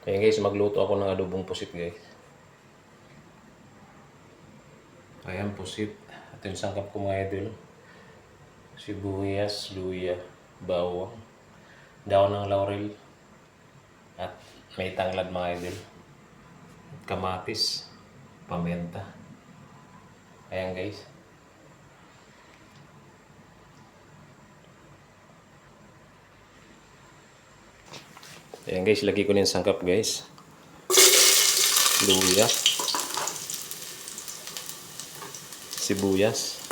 Ayan guys, magluto ako ng adobong pusit guys. Ayan, pusit. Ito yung sangkap ko mga idol. Sibuyas, luya, bawang, daon ng laurel, at may tanglad mga idol. Kamatis, paminta. Ayan guys. Ayan guys, lagay ko na yung sangkap guys. Luya, sibuyas,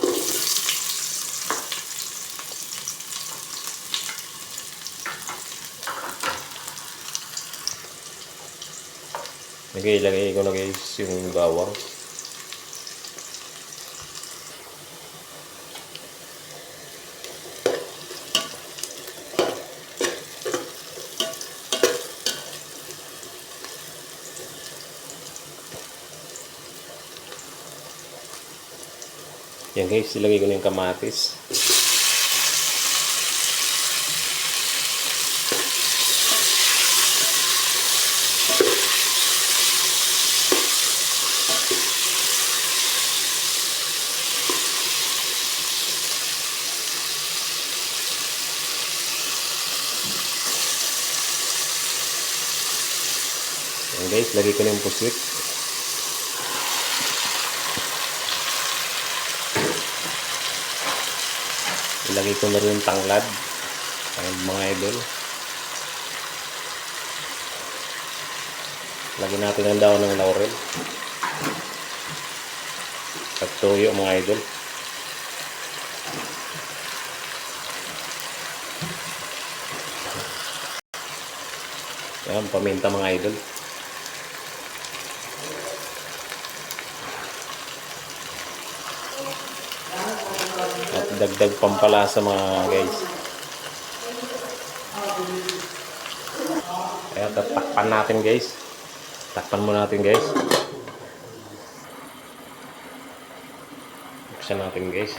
lagay ko na guys yung bawang. Yan guys, ilagay ko na yung kamatis. Yan guys, lagay ko na yung pusit. Ilagay ko na rin yung tanglad. Mga idol. Lagyan natin ang daon ng laurel. At toyo mga idol. Yan, paminta mga idol. At dagdag pampalasa mga guys. Ayan, tatakpan natin guys. Takpan mo natin guys. Buksan natin guys.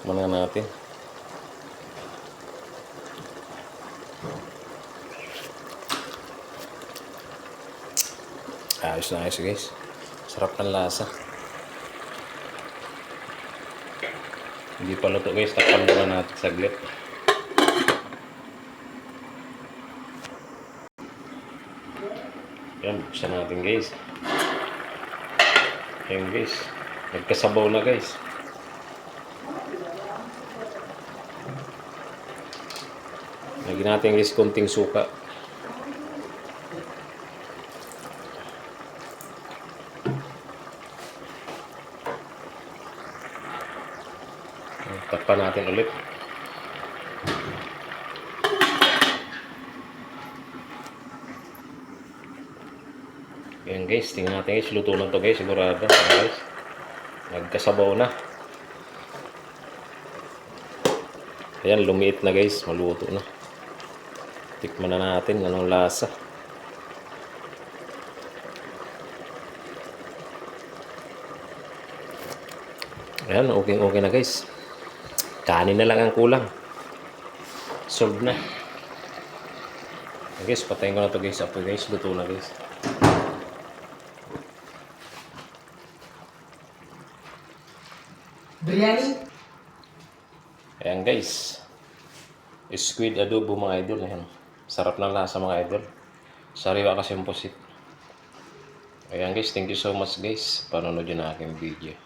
Muna natin. Ayos na ayos guys. Sarap ng lasa. Hindi pa luto guys. Takpan muna natin saglit. Yan, buksan natin guys. Yan guys. Nagkasabaw na guys. Lagyan natin guys konting suka. Takpan natin ulit. Yan guys, tingnan natin guys, luto na to guys, sigurado. Guys, nagkasabaw na. Ayan, lumiit na guys, maluto na. Tikman na natin anong lasa. Ayan, okay na guys. Kanin na lang ang kulang. Solved na. Guys, patayin ko na to guys. After guys, luto na guys. Biryani? Ayan guys. Squid adobo mga idol. Ayan. Sarap ng lasa mga idol. Sariwa kasi yung pusit. Ayan guys, thank you so much guys. Panonood yun na aking video.